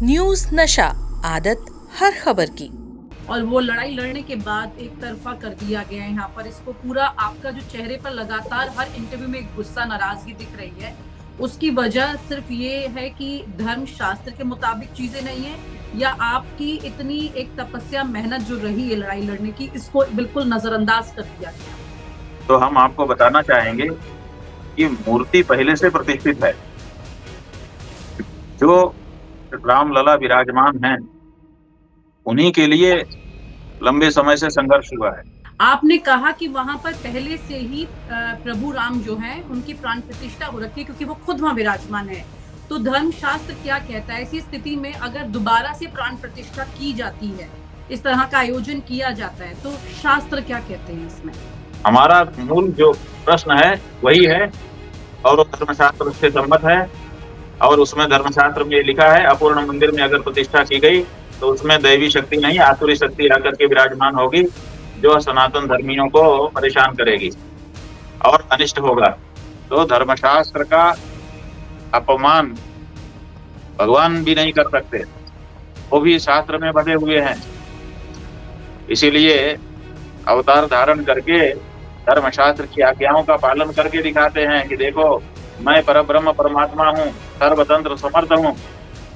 News नशा, आदत हर खबर की। और वो लड़ाई लड़ने के बाद एक तरफा कर दिया गया है। यहाँ पर इसको पूरा आपका जो चेहरे पर लगातार हर इंटरव्यू में एक गुस्सा नाराजगी दिख रही है, उसकी वजह सिर्फ ये है कि धर्म शास्त्र के मुताबिक चीजें नहीं है, या आपकी इतनी एक तपस्या मेहनत जो रही है लड़ाई लड़ने की, इसको बिल्कुल नजरअंदाज कर दिया गया। तो हम आपको बताना चाहेंगे कि मूर्ति पहले से प्रतिष्ठित है। जो रामलला विराजमान हैं, उन्हीं के लिए लंबे समय से संघर्ष हुआ है। आपने कहा कि वहां पर पहले से ही प्रभु राम जो हैं उनकी प्राण प्रतिष्ठा हो रखी है, क्योंकि वो खुद वहां विराजमान है। तो धर्मशास्त्र क्या कहता है ऐसी स्थिति में, अगर दोबारा से प्राण प्रतिष्ठा की जाती है, इस तरह का आयोजन किया जाता है, तो शास्त्र क्या कहते हैं इसमें? हमारा मूल जो प्रश्न है वही है, और वो धर्मशास्त्र से सम्मत है। और उसमें धर्मशास्त्र में लिखा है, अपूर्ण मंदिर में अगर प्रतिष्ठा की गई तो उसमें दैवी शक्ति नहीं, आसुरी शक्ति आकर के विराजमान होगी, जो सनातन धर्मियों को परेशान करेगी और अनिष्ट होगा। तो धर्मशास्त्र का अपमान भगवान भी नहीं कर सकते, वो भी शास्त्र में बंधे हुए हैं। इसीलिए अवतार धारण करके धर्मशास्त्र की आज्ञाओं का पालन करके दिखाते हैं कि देखो, मैं परब्रह्म परमात्मा हूँ, सर्वतंत्र समर्थ हूँ,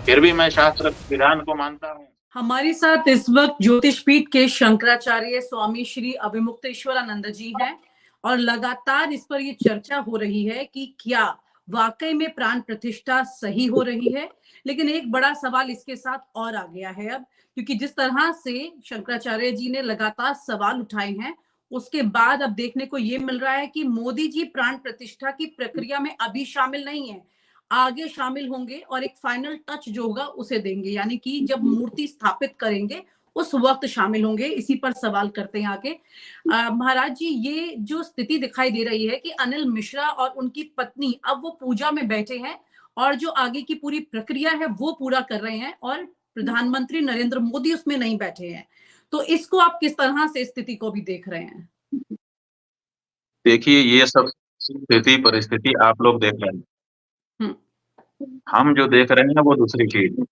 फिर भी मैं शास्त्र विधान को मानता हूँ। हमारे साथ इस वक्त ज्योतिष पीठ के शंकराचार्य स्वामी श्री अभिमुक्तेश्वरानंद जी हैं, और लगातार इस पर ये चर्चा हो रही है कि क्या वाकई में प्राण प्रतिष्ठा सही हो रही है। लेकिन एक बड़ा सवाल इसके साथ और आ गया है अब, क्योंकि जिस तरह से शंकराचार्य जी ने लगातार सवाल उठाए हैं, उसके बाद अब देखने को ये मिल रहा है कि मोदी जी प्राण प्रतिष्ठा की प्रक्रिया में अभी शामिल नहीं है, आगे शामिल होंगे और एक फाइनल टच जो होगा उसे देंगे, यानी कि जब मूर्ति स्थापित करेंगे उस वक्त शामिल होंगे। इसी पर सवाल करते हैं आगे। महाराज जी, ये जो स्थिति दिखाई दे रही है कि अनिल मिश्रा और उनकी पत्नी अब वो पूजा में बैठे हैं, और जो आगे की पूरी प्रक्रिया है वो पूरा कर रहे हैं, और प्रधानमंत्री नरेंद्र मोदी उसमें नहीं बैठे हैं। तो इसको आप किस तरह से स्थिति को भी देख रहे हैं? देखिए, ये सब स्थिति परिस्थिति आप लोग देख रहे हैं, हम्म। हम जो देख रहे हैं वो दूसरी चीज।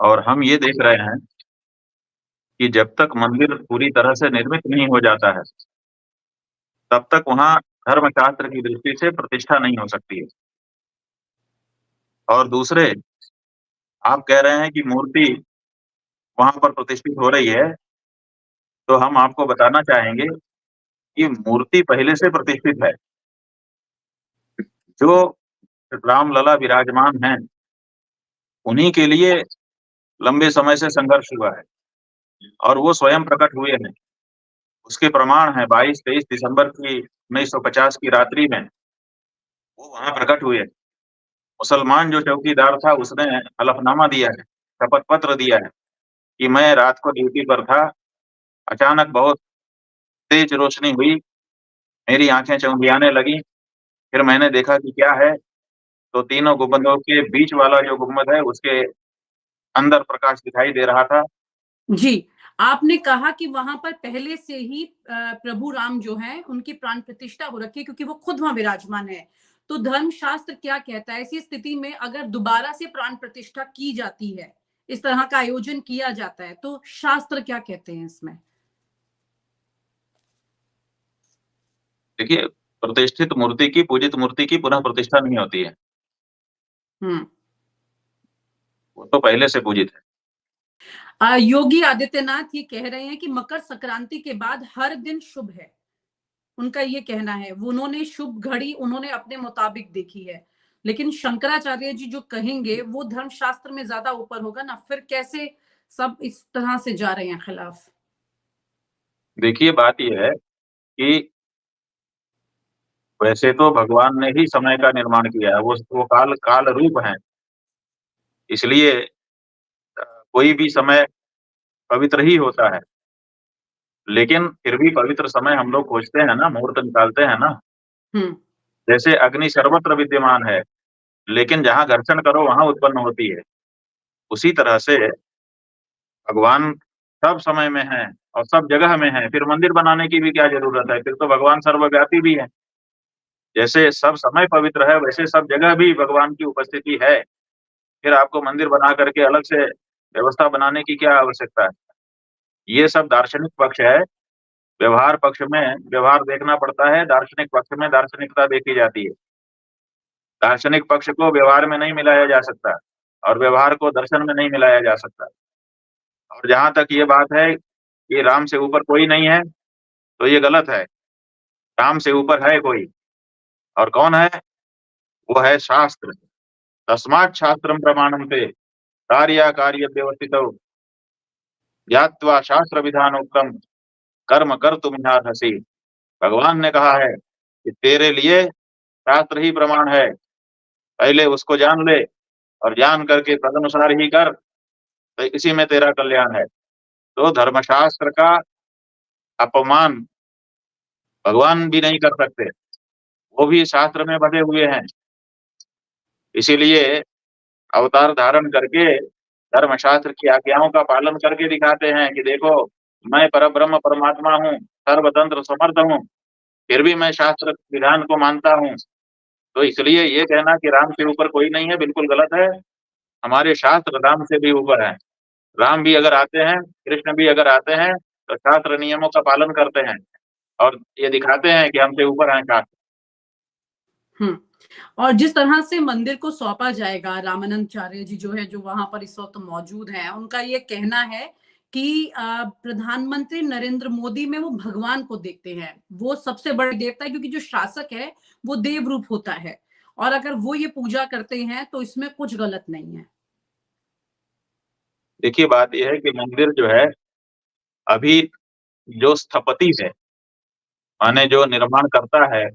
और हम ये देख रहे हैं कि जब तक मंदिर पूरी तरह से निर्मित नहीं हो जाता है, तब तक वहां धर्मशास्त्र की दृष्टि से प्रतिष्ठा नहीं हो सकती है। और दूसरे, आप कह रहे हैं कि मूर्ति वहां पर प्रतिष्ठित हो रही है, तो हम आपको बताना चाहेंगे कि मूर्ति पहले से प्रतिष्ठित है। जो रामलला विराजमान हैं, उन्हीं के लिए लंबे समय से संघर्ष हुआ है, और वो स्वयं प्रकट हुए हैं। उसके प्रमाण है 22-23 दिसंबर की 1950 की रात्रि में वो वहां प्रकट हुए। मुसलमान जो चौकीदार था उसने हलफनामा दिया है, शपथ पत्र दिया है कि मैं रात को ड्यूटी पर था, अचानक बहुत तेज रोशनी हुई, मेरी आंखें चौंधियाने लगी, फिर मैंने देखा कि क्या है, तो तीनों गुंबदों के बीच वाला जो गुंबद है उसके अंदर प्रकाश दिखाई दे रहा था। जी, आपने कहा कि वहाँ पर पहले से ही प्रभु राम जो हैं, उनकी प्राण प्रतिष्ठा हो रखी है, क्योंकि वो खुद वहाँ विराजमान है। तो धर्मशास्त्र क्या कहता है ऐसी स्थिति में, अगर दोबारा से प्राण प्रतिष्ठा की जाती है, इस तरह का आयोजन किया जाता है, तो शास्त्र क्या कहते हैं इसमें? देखिए, प्रतिष्ठित मूर्ति की, पूजित मूर्ति की पुनः प्रतिष्ठा नहीं होती है, हुँ। वो तो पहले से पूजित है। योगी आदित्यनाथ ये कह रहे हैं कि मकर संक्रांति के बाद हर दिन शुभ है। उनका ये कहना है, वो उन्होंने शुभ घड़ी उन्होंने अपने मुताबिक देखी है। लेकिन शंकराचार्य जी जो कहेंगे वो धर्मशास्त्र में ज़्यादा ऊपर होगा ना, फिर कैसे सब इस तरह से जा रहे हैं खिलाफ? देखिए, बात ये है कि वैसे तो भगवान ने ही समय का निर्माण किया है, वो काल काल रूप हैं, इसलिए कोई भी समय पवित्र ही होता है। लेकिन फिर भी पवित्र समय हम लोग खोजते हैं ना, मुहूर्त निकालते हैं ना। हुँ। जैसे अग्नि सर्वत्र विद्यमान है, लेकिन जहाँ घर्षण करो वहाँ उत्पन्न होती है। उसी तरह से भगवान सब समय में है और सब जगह में है, फिर मंदिर बनाने की भी क्या ज़रूरत है? फिर तो भगवान सर्वव्यापी भी है। जैसे सब समय पवित्र है, वैसे सब जगह भी भगवान की उपस्थिति है। फिर आपको मंदिर बना करके अलग से व्यवस्था बनाने की क्या आवश्यकता है? ये सब दार्शनिक पक्ष है। व्यवहार पक्ष में व्यवहार देखना पड़ता है, दार्शनिक पक्ष में दार्शनिकता देखी जाती है। दार्शनिक पक्ष को व्यवहार में नहीं मिलाया जा सकता और व्यवहार को दर्शन में नहीं मिलाया जा सकता। और जहां तक ये बात है कि राम से ऊपर कोई नहीं है, तो ये गलत है। राम से ऊपर है कोई, और कौन है? वो है शास्त्र। तस्मात् शास्त्रम प्रमाणन्ते कार्य व्यवस्थितौ ज्ञात्वा शास्त्र विधानोक्तम कर्म कर्तुमिहार्हसि। भगवान ने कहा है कि तेरे लिए शास्त्र ही प्रमाण है, पहले उसको जान ले और जान करके तदनुसार ही कर, तो इसी में तेरा कल्याण है। तो धर्मशास्त्र का अपमान भगवान भी नहीं कर सकते, वो भी शास्त्र में बंधे हुए हैं। इसीलिए अवतार धारण करके धर्मशास्त्र की आज्ञाओं का पालन करके दिखाते हैं कि देखो, मैं परब्रह्म परमात्मा हूँ, सर्वतंत्र समर्थ हूँ, फिर भी मैं शास्त्र विधान को मानता हूँ। तो इसलिए ये कहना कि राम से ऊपर कोई नहीं है, बिल्कुल गलत है। हमारे शास्त्र राम से भी ऊपर है। राम भी अगर आते हैं, कृष्ण भी अगर आते हैं, तो शास्त्र नियमों का पालन करते हैं और ये दिखाते हैं कि हमसे ऊपर हैं शास्त्र। हम्म। और जिस तरह से मंदिर को सौंपा जाएगा, रामानंदाचार्य जी जो है, जो वहां पर इस वक्त मौजूद हैं, उनका ये कहना है कि प्रधानमंत्री नरेंद्र मोदी में वो भगवान को देखते हैं। वो सबसे बड़े देवता है, क्योंकि जो शासक है वो देव रूप होता है, और अगर वो ये पूजा करते हैं तो इसमें कुछ गलत नहीं है। देखिए, बात यह है कि मंदिर जो है, अभी जो स्थपति है, माने जो निर्माण करता है,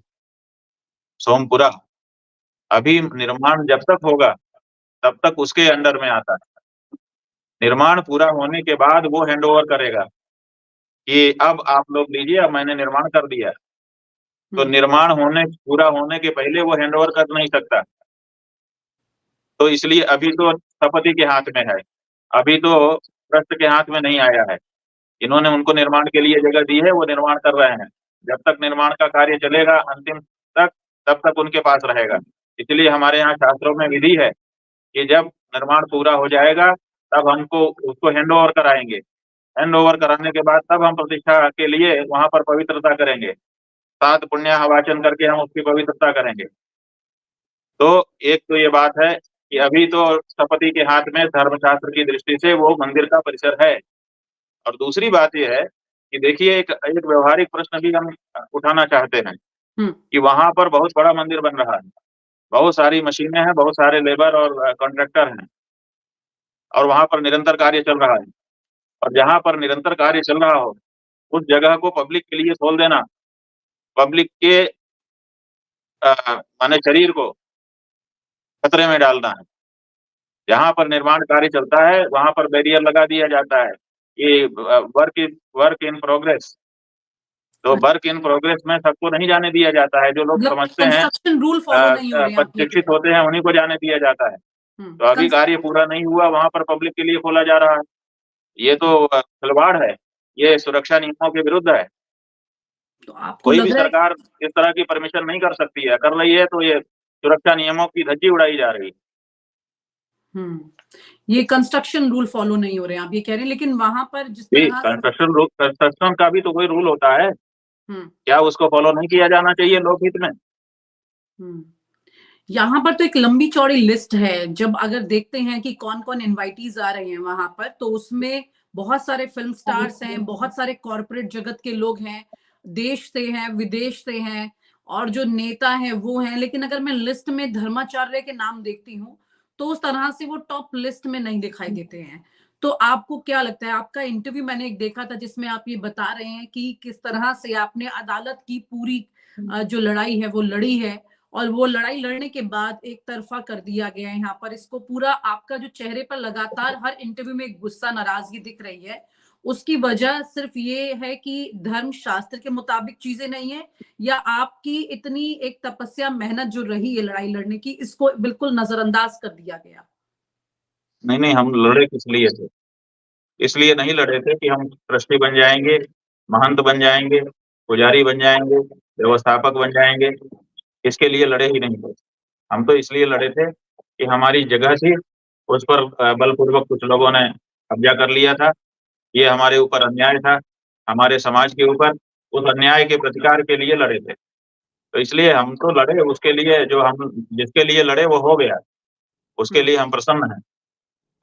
सोमपुरा, अभी निर्माण जब तक होगा तब तक उसके अंडर में आता है। निर्माण पूरा होने के बाद वो हैंड ओवर करेगा कि अब आप लोग लीजिए, अब मैंने निर्माण कर दिया। तो निर्माण पूरा होने के पहले वो हैंड ओवर कर नहीं सकता। तो इसलिए अभी तो स्थपति के हाथ में है, अभी तो ट्रस्ट के हाथ में नहीं आया है। इन्होंने उनको निर्माण के लिए जगह दी है, वो निर्माण कर रहे हैं। जब तक निर्माण का कार्य चलेगा अंतिम तक, तब तक उनके पास रहेगा। इसलिए हमारे यहाँ शास्त्रों में विधि है कि जब निर्माण पूरा हो जाएगा तब हमको उसको हैंड ओवर कराएंगे। हैंड ओवर कराने के बाद तब हम प्रतिष्ठा के लिए वहां पर पवित्रता करेंगे, 7 पुण्याहवाचन करके हम उसकी पवित्रता करेंगे। तो एक तो ये बात है कि अभी तो स्थपति के हाथ में धर्मशास्त्र की दृष्टि से वो मंदिर का परिसर है। और दूसरी बात यह है कि देखिए, एक एक व्यवहारिक प्रश्न भी हम उठाना चाहते हैं कि वहां पर बहुत बड़ा मंदिर बन रहा है, बहुत सारी मशीनें हैं, बहुत सारे लेबर और कॉन्ट्रैक्टर हैं, और वहां पर निरंतर कार्य चल रहा है। और जहां पर निरंतर कार्य चल रहा हो, उस जगह को पब्लिक के लिए खोल देना, पब्लिक के माने शरीर को खतरे में डालना है। जहां पर निर्माण कार्य चलता है वहां पर बैरियर लगा दिया जाता है, ये वर्क इन प्रोग्रेस। तो वर्क इन प्रोग्रेस में सबको नहीं जाने दिया जाता है, जो लोग मतलब समझते हैं, कंस्ट्रक्शन रूल फॉलो नहीं हो रहे हैं, आप ये प्रशिक्षित होते हैं, उन्हीं को जाने दिया जाता है। तो अभी कार्य पूरा नहीं हुआ, वहां पर पब्लिक के लिए खोला जा रहा है। ये तो खिलवाड़ है, ये सुरक्षा नियमों के विरुद्ध है। तो आपको कोई लग भी रहा है सरकार इस तरह की परमिशन नहीं कर सकती है, कर रही है तो ये सुरक्षा नियमों की धज्जी उड़ाई जा रही है। ये कंस्ट्रक्शन रूल फॉलो नहीं हो रहे हैं, आप ये कह रहे हैं। लेकिन वहां पर जिस तरह कंस्ट्रक्शन का भी तो कोई रूल होता है, क्या उसको फॉलो नहीं किया जाना चाहिए लोकहित में? यहाँ पर तो एक लंबी चौड़ी लिस्ट है। जब अगर देखते हैं कि कौन कौन इनवाइटीज आ रहे हैं वहां पर, तो उसमें बहुत सारे फिल्म स्टार्स हैं, बहुत सारे कॉर्पोरेट जगत के लोग हैं, देश से हैं, विदेश से हैं, और जो नेता हैं वो हैं। लेकिन अगर मैं लिस्ट में धर्माचार्य के नाम देखती हूँ तो उस तरह से वो टॉप लिस्ट में नहीं दिखाई देते हैं। तो आपको क्या लगता है? आपका इंटरव्यू मैंने एक देखा था जिसमें आप ये बता रहे हैं कि किस तरह से आपने अदालत की पूरी जो लड़ाई है वो लड़ी है, और वो लड़ाई लड़ने के बाद एक तरफा कर दिया गया है। यहाँ पर इसको पूरा, आपका जो चेहरे पर लगातार हर इंटरव्यू में गुस्सा, नाराजगी दिख रही है, उसकी वजह सिर्फ ये है कि धर्म शास्त्र के मुताबिक चीजें नहीं है, या आपकी इतनी एक तपस्या, मेहनत जो रही है लड़ाई लड़ने की, इसको बिल्कुल नजरअंदाज कर दिया गया? नहीं, हम लड़े किस लिए थे? इसलिए नहीं लड़े थे कि हम ट्रस्टी बन जाएंगे, महंत बन जाएंगे, पुजारी बन जाएंगे, व्यवस्थापक बन जाएंगे। इसके लिए लड़े ही नहीं थे। हम तो इसलिए लड़े थे कि हमारी जगह थी उस पर बलपूर्वक कुछ लोगों ने कब्जा कर लिया था। ये हमारे ऊपर अन्याय था, हमारे समाज के ऊपर। उस अन्याय के प्रतिकार के लिए लड़े थे। तो इसलिए हम तो लड़े उसके लिए, जो हम जिसके लिए लड़े वो हो गया, उसके लिए हम प्रसन्न हैं।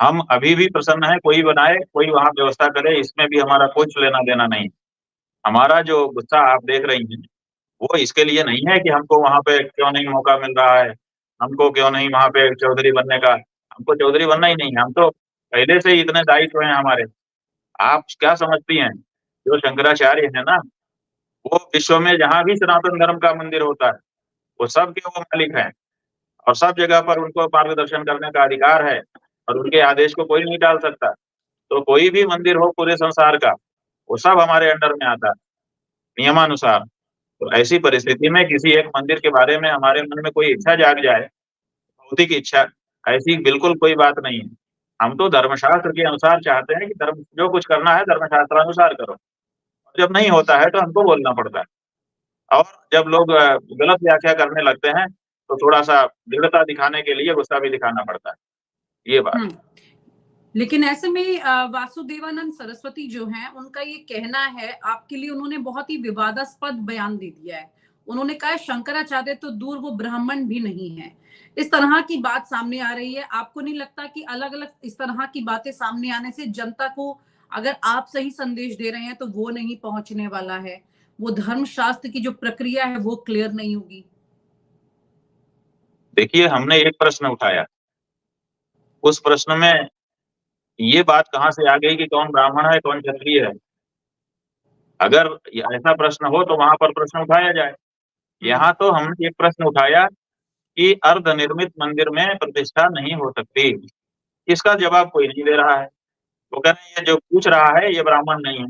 हम अभी भी प्रसन्न हैं, कोई बनाए, कोई वहाँ व्यवस्था करे, इसमें भी हमारा कुछ लेना-देना नहीं। हमारा जो गुस्सा आप देख रही हैं, वो इसके लिए नहीं है कि हमको वहाँ पे क्यों नहीं मौका मिल रहा है, हमको क्यों नहीं वहाँ पे चौधरी बनने का। हमको चौधरी बनना ही नहीं है, हम तो पहले से ही इतने दायित्व हैं हमारे। आप क्या समझती हैं, जो शंकराचार्य है ना, वो विश्व में जहाँ भी सनातन धर्म का मंदिर होता है, वो सब के वो मालिक हैं और सब जगह पर उनको मार्गदर्शन करने का अधिकार है और उनके आदेश को कोई नहीं टाल सकता। तो कोई भी मंदिर हो पूरे संसार का, वो सब हमारे अंडर में आता है, नियमानुसार। तो ऐसी परिस्थिति में किसी एक मंदिर के बारे में हमारे मन में कोई इच्छा जाग जाए, भौतिक इच्छा, ऐसी बिल्कुल कोई बात नहीं है। हम तो धर्मशास्त्र के अनुसार चाहते हैं कि धर्म जो कुछ करना है धर्मशास्त्रानुसार करो। जब नहीं होता है तो हमको बोलना पड़ता है। और जब लोग गलत व्याख्या करने लगते हैं, तो थोड़ा-सा दृढ़ता दिखाने के लिए गुस्सा भी दिखाना पड़ता है। ये बात। लेकिन ऐसे में वासुदेवानंद सरस्वती जो हैं, उनका ये कहना है, आपके लिए उन्होंने बहुत ही विवादास्पद बयान दे दिया है। उन्होंने कहा है शंकराचार्य तो दूर, वो ब्राह्मण भी नहीं है। इस तरह की बात सामने आ रही है। आपको नहीं लगता कि अलग-अलग इस तरह की बातें सामने आने से जनता को, अगर आप सही संदेश दे रहे हैं तो वो नहीं पहुंचने वाला है, वो धर्मशास्त्र की जो प्रक्रिया है वो क्लियर नहीं होगी? देखिए, हमने एक प्रश्न उठाया, उस प्रश्न में ये बात कहाँ से आ गई कि कौन ब्राह्मण है, कौन क्षत्रिय है? अगर ऐसा प्रश्न हो तो वहाँ पर प्रश्न उठाया जाए। यहाँ तो हमने एक प्रश्न उठाया कि अर्धनिर्मित मंदिर में प्रतिष्ठा नहीं हो सकती। इसका जवाब कोई नहीं दे रहा है। वो कह रहे हैं ये जो पूछ रहा है ये ब्राह्मण नहीं है।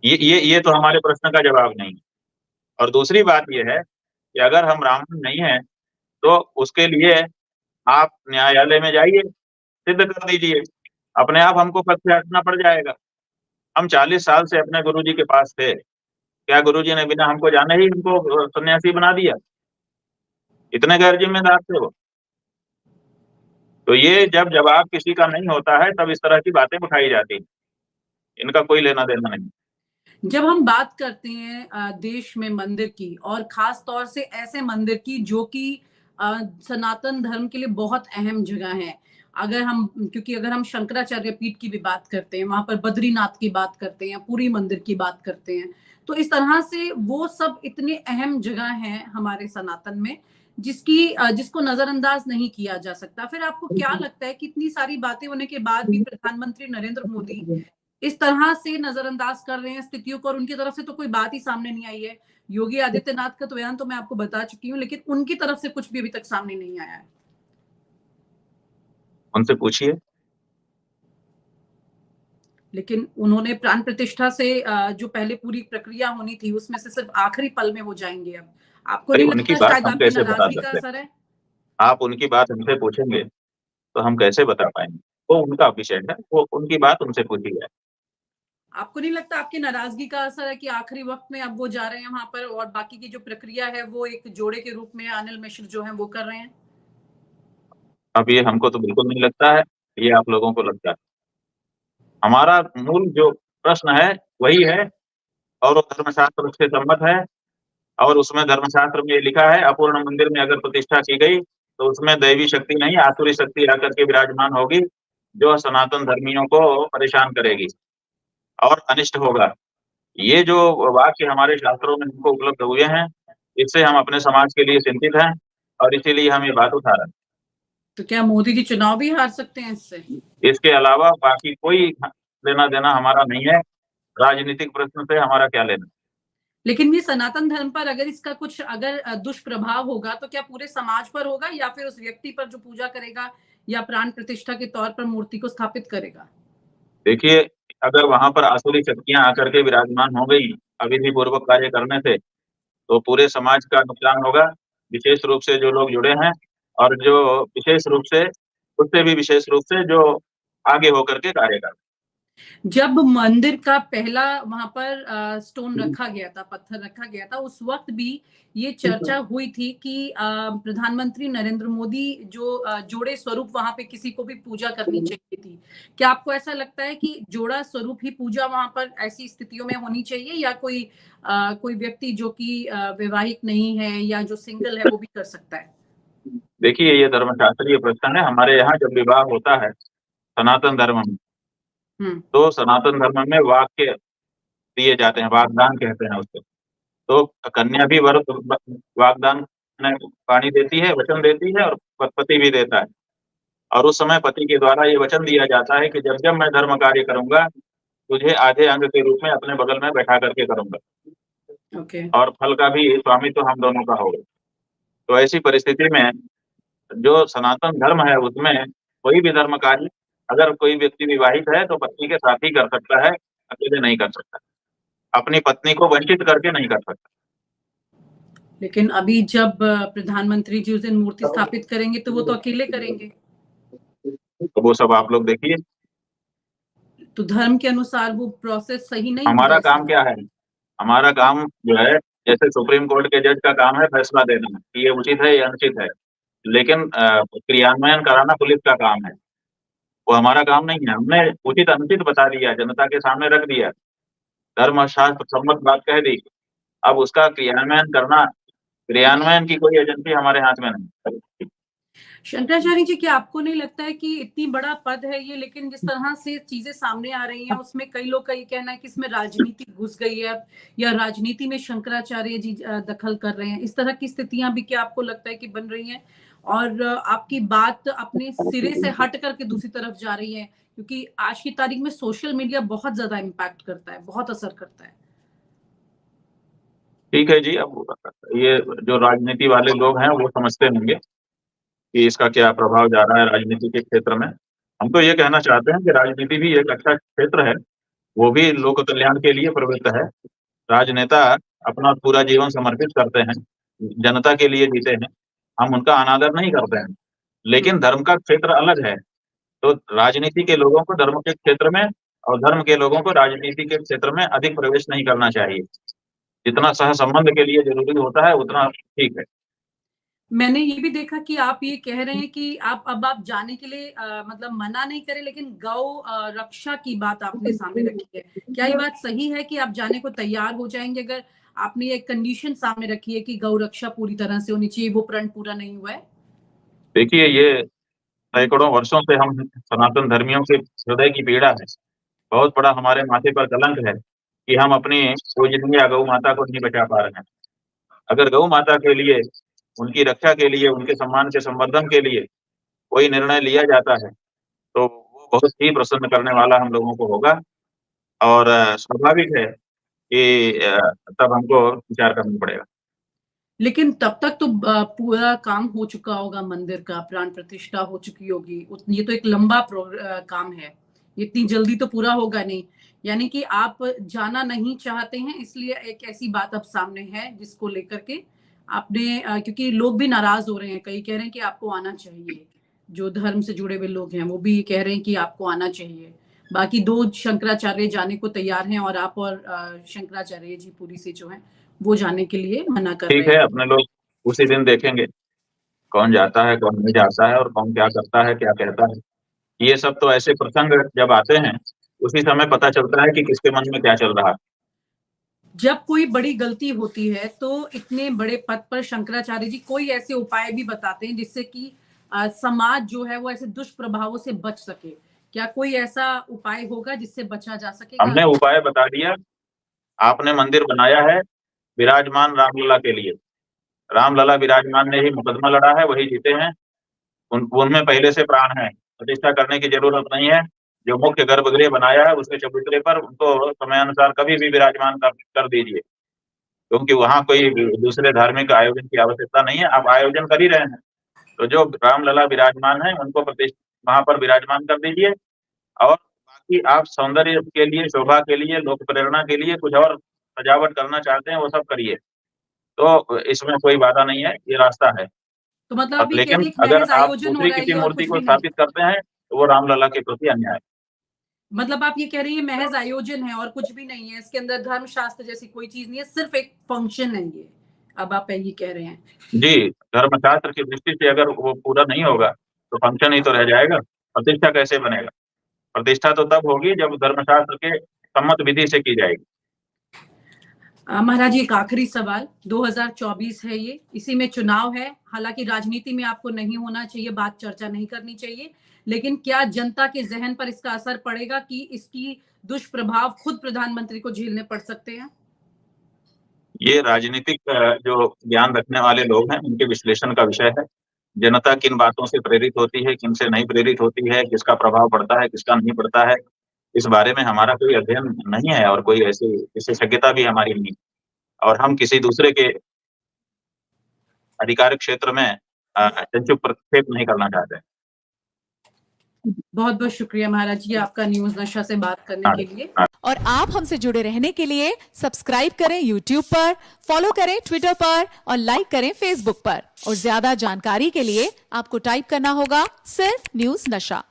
ये तो हमारे प्रश्न का जवाब नहीं है। और दूसरी बात ये है कि अगर हम ब्राह्मण नहीं हैं, तो उसके लिए आप न्यायालय में जाइए, सिद्ध कर दीजिए। अपने आप हमको पद से हटना पड़ जाएगा। हम 40 साल से अपने गुरुजी के पास थे। क्या गुरुजी ने बिना हमको जाने ही हमको सन्यासी बना दिया? इतने गैर जिम्मेदार थे वो। तो ये जब जवाब किसी का नहीं होता है, तब इस तरह की बातें उठाई जाती हैं। इनका कोई लेना-देना नहीं। जब हम बात करते हैं देश में मंदिर की, और खास तौर से ऐसे मंदिर की जो कि सनातन धर्म के लिए बहुत अहम जगह है, क्योंकि अगर हम शंकराचार्य पीठ की भी बात करते हैं, वहां पर बद्रीनाथ की बात करते हैं, पुरी मंदिर की बात करते हैं, तो इस तरह से वो सब इतने अहम जगह हैं हमारे सनातन में, जिसको नजरअंदाज नहीं किया जा सकता। फिर आपको क्या लगता है कि इतनी सारी बातें होने के बाद भी प्रधानमंत्री नरेंद्र मोदी इस तरह से नजरअंदाज कर रहे हैं स्थितियों को, और उनकी तरफ से तो कोई बात ही सामने नहीं आई है? योगी आदित्यनाथ का तो बयान तो मैं आपको बता चुकी हूँ, लेकिन उनकी तरफ से कुछ भी अभी तक सामने नहीं आया है। उनसे पूछिए। लेकिन उन्होंने प्राण प्रतिष्ठा से जो पहले पूरी प्रक्रिया होनी थी, उसमें से सिर्फ आखिरी पल में वो जाएंगे अब। आपको अरे नहीं उनकी लगता बात शायद हम आपकी कैसे बता नाराजगी का सकते हैं? असर है? आप उनकी बात हमसे पूछेंगे, तो हम कैसे बता पाएँगे? वो उनका विषय है, वो उनकी बात उनसे पूछी जाए। आपको नहीं लगता आपकी नाराजगी का असर है कि आखिरी वक्त में अब वो जा रहे हैं वहां पर, और बाकी की जो प्रक्रिया है वो एक जोड़े के रूप में अनिल मिश्र जो है वो कर रहे हैं? अब ये हमको तो बिल्कुल नहीं लगता है, ये आप लोगों को लगता है। हमारा मूल जो प्रश्न है, वही है और वो धर्मशास्त्र से सम्मत है और उसमें धर्मशास्त्र में ये लिखा है, अपूर्ण मंदिर में अगर प्रतिष्ठा की गई, तो उसमें दैवी शक्ति नहीं, आसुरी शक्ति आकर के विराजमान होगी, जो सनातन धर्मियों को परेशान करेगी और अनिष्ट होगा। ये जो वाक्य हमारे शास्त्रों में हमको उपलब्ध हुए हैं, इससे हम अपने समाज के लिए चिंतित हैं और इसीलिए हम ये बात उठा रहे हैं। तो क्या मोदी जी चुनाव भी हार सकते हैं इससे? इसके अलावा बाकी कोई लेना-देना हमारा नहीं है, राजनीतिक प्रश्न से हमारा क्या लेना? लेकिन ये सनातन धर्म पर अगर इसका कुछ दुष्प्रभाव होगा, तो क्या पूरे समाज पर होगा या फिर उस व्यक्ति पर जो पूजा करेगा या प्राण प्रतिष्ठा के तौर पर मूर्ति को स्थापित करेगा? देखिए, अगर वहाँ पर आसुरी शक्तियाँ आकर के विराजमान हो गई, अविधिपूर्वक कार्य करने से, तो पूरे समाज का नुकसान होगा, विशेष रूप से जो लोग जुड़े हैं और जो विशेष रूप से उससे भी विशेष रूप से जो आगे होकर के कार्य कर रहे हैं। जब मंदिर का पहला वहां पर स्टोन रखा गया था, पत्थर रखा गया था, उस वक्त भी ये चर्चा हुई थी कि प्रधानमंत्री नरेंद्र मोदी जो जोड़े स्वरूप वहां पे किसी को भी पूजा करनी चाहिए थी। क्या आपको ऐसा लगता है कि जोड़ा स्वरूप ही पूजा वहां पर ऐसी स्थितियों में होनी चाहिए, या कोई व्यक्ति जो कि वैवाहिक नहीं है या जो सिंगल है वो भी कर सकता है? देखिए, ये धर्मशास्त्रीय प्रश्न है। हमारे यहाँ जब विवाह होता है सनातन धर्म में, हम्म। तो सनातन धर्म में वाक्य दिए जाते हैं, वागदान कहते हैं उसको। तो कन्या भी वर वागदान में वाणी देती है, वचन देती है, और पति भी देता है। और उस समय पति के द्वारा ये वचन दिया जाता है कि जब जब मैं धर्म कार्य करूंगा, तुझे आधे अंग के रूप में अपने बगल में बैठा करके करूंगा, ओके। और फल का भी स्वामित्व हम दोनों का होगा। तो ऐसी परिस्थिति में जो सनातन धर्म है उसमें कोई भी धर्म कार्य अगर कोई व्यक्ति विवाहित है तो पत्नी के साथ ही कर सकता है, अकेले नहीं कर सकता। अपनी पत्नी को वंचित करके नहीं कर सकता। लेकिन अभी जब प्रधानमंत्री जी उस दिन मूर्ति स्थापित करेंगे तो वो तो अकेले करेंगे। तो वो सब आप लोग देखिए। तो धर्म के अनुसार वो प्रोसेस सही नहीं हमारा होगा काम क्या है? हमारा काम जो है, जैसे सुप्रीम कोर्ट के जज का काम है फैसला देना कि ये उचित है, ये अनुचित है। लेकिन क्रियान्वयन कराना पुलिस का काम है, वो हमारा काम नहीं है। हमने उचित अनुचित बता दिया, जनता के सामने रख दिया, धर्मशास्त्र सम्मत बात कह दी। अब उसका क्रियान्वयन की कोई एजेंसी हमारे हाथ में नहीं। शंकराचार्य जी, क्या आपको नहीं लगता है कि इतनी बड़ा पद है ये, लेकिन जिस तरह से चीजें सामने आ रही हैं उसमें कई लोग का ये कहना है कि इसमें राजनीति घुस गई है, या राजनीति में शंकराचार्य जी दखल कर रहे हैं? इस तरह की स्थितियां भी क्या आपको लगता है कि बन रही हैं, और आपकी बात अपने सिरे से हट करके दूसरी तरफ जा रही है? क्योंकि आज की तारीख में सोशल मीडिया बहुत ज्यादा इम्पैक्ट करता है, बहुत असर करता है। ठीक है जी, अब ये जो राजनीति वाले लोग हैं वो समझते होंगे कि इसका क्या प्रभाव जा रहा है राजनीति के क्षेत्र में। हम तो ये कहना चाहते हैं कि राजनीति भी एक अच्छा क्षेत्र है, वो भी लोक कल्याण के लिए प्रवृत्त है। राजनेता अपना पूरा जीवन समर्पित करते हैं, जनता के लिए जीते हैं, हम उनका अनादर नहीं करते हैं। लेकिन धर्म का क्षेत्र अलग है, तो राजनीति के लोगों को धर्म के क्षेत्र में और धर्म के लोगों को राजनीति के क्षेत्र में अधिक प्रवेश नहीं करना चाहिए। जितना सहसंबंध के लिए जरूरी होता है उतना ठीक है। मैंने ये भी देखा कि आप ये कह रहे हैं कि आप जाने के लिए मतलब मना नहीं करें, लेकिन गौ रक्षा की बात आपने सामने रखी है। क्या ये बात सही है कि आप जाने को तैयार हो जाएंगे अगर आपने एक कंडीशन सामने रखी है कि गौ रक्षा पूरी तरह से होनी चाहिए, वो प्रण पूरा नहीं हुआ है? देखिए, ये सैकड़ों वर्षों से हम सनातन धर्मियों के हृदय की पीड़ा है। बहुत बड़ा हमारे माथे पर कलंक है कि हम अपनी पूजनीय गौ माता को नहीं बचा पा रहे हैं। अगर गौ माता के लिए, उनकी रक्षा के लिए, उनके सम्मान के संवर्धन के लिए कोई निर्णय लिया जाता है तो वो बहुत ही प्रसन्न करने वाला हम लोगों को होगा, और स्वाभाविक है कि तब हमको विचार करना पड़ेगा। लेकिन तब तक तो पूरा काम हो चुका होगा, मंदिर का प्राण प्रतिष्ठा हो चुकी होगी। ये तो एक लंबा काम है, इतनी जल्दी तो पूरा होगा नहीं। यानी कि आप जाना नहीं चाहते हैं, इसलिए एक ऐसी बात अब सामने है जिसको लेकर के आपने क्योंकि लोग भी नाराज हो रहे हैं, कई कह रहे हैं कि आपको आना चाहिए। जो धर्म से जुड़े हुए लोग हैं वो भी कह रहे हैं कि आपको आना चाहिए। बाकी 2 शंकराचार्य जाने को तैयार हैं, और आप और शंकराचार्य जी पुरी से जो हैं वो जाने के लिए मना कर ठीक रहे है, हैं। अपने लोग उसी दिन देखेंगे कौन जाता है, कौन नहीं जाता है, और कौन क्या करता है, क्या कहता है। ये सब तो ऐसे प्रसंग जब आते हैं उसी समय पता चलता है कि किसके मन में क्या चल रहा है। जब कोई बड़ी गलती होती है तो इतने बड़े पद पर शंकराचार्य जी कोई ऐसे उपाय भी बताते हैं जिससे कि समाज जो है वो ऐसे दुष्प्रभावों से बच सके। क्या कोई ऐसा उपाय होगा जिससे बचा जा सकेगा? हमने उपाय बता दिया। आपने मंदिर बनाया है विराजमान रामलला के लिए, रामलला विराजमान ने ही मुकदमा लड़ा है, वही जीते हैं। उनमें पहले से प्राण है, प्रतिष्ठा करने की जरूरत नहीं है। जो मुख्य गर्भगृह बनाया है उसके चबूतरे पर उनको समयानुसार कभी भी विराजमान कर दीजिए, क्योंकि वहाँ कोई दूसरे धार्मिक आयोजन की आवश्यकता नहीं है। आप आयोजन कर ही रहे हैं, तो जो रामलला विराजमान है उनको वहां पर विराजमान कर दीजिए। और बाकी आप सौंदर्य के लिए, शोभा के लिए, लोक प्रेरणा के लिए कुछ और सजावट करना चाहते हैं वो सब करिए, तो इसमें कोई बाधा नहीं है, ये रास्ता है। तो मतलब आप ये कह लेकिन रही है कि अगर महज आप आयोजन हो दूसरी रहा है किसी ये और मूर्ति कुछ को भी नहीं? स्थापित करते हैं तो वो रामलला के प्रति अन्याय है। मतलब आप ये कह रही है महज आयोजन है और कुछ भी नहीं है, इसके अंदर धर्मशास्त्र जैसी कोई चीज नहीं है, सिर्फ एक फंक्शन है ये, अब आप ये कह रहे हैं? जी, धर्मशास्त्र की दृष्टि से अगर वो पूरा नहीं होगा तो फंक्शन ही तो रह जाएगा, प्रतिष्ठा कैसे बनेगा? प्रतिष्ठा तो तब होगी जब धर्मशास्त्र के सम्मत विधि से की जाएगी। महाराज एक आखिरी सवाल, 2024 है ये, इसी में चुनाव है, हालांकि राजनीति में आपको नहीं होना चाहिए, बात चर्चा नहीं करनी चाहिए, लेकिन क्या जनता के जहन पर इसका असर पड़ेगा कि इसकी दुष्प्रभाव खुद प्रधानमंत्री को झेलने पड़ सकते हैं? ये राजनीतिक जो ज्ञान रखने वाले लोग हैं उनके विश्लेषण का विषय है। जनता किन बातों से प्रेरित होती है, किन से नहीं प्रेरित होती है, किसका प्रभाव पड़ता है, किसका नहीं पड़ता है, इस बारे में हमारा कोई अध्ययन नहीं है और कोई ऐसी विशेषज्ञता भी हमारी नहीं है और हम किसी दूसरे के अधिकार क्षेत्र में हस्तक्षेप नहीं करना चाहते हैं। बहुत बहुत शुक्रिया महाराज जी आपका न्यूज नशा से बात करने के लिए। और आप हमसे जुड़े रहने के लिए सब्सक्राइब करें YouTube पर, फॉलो करें Twitter पर और लाइक करें Facebook पर। और ज्यादा जानकारी के लिए आपको टाइप करना होगा सिर्फ न्यूज नशा।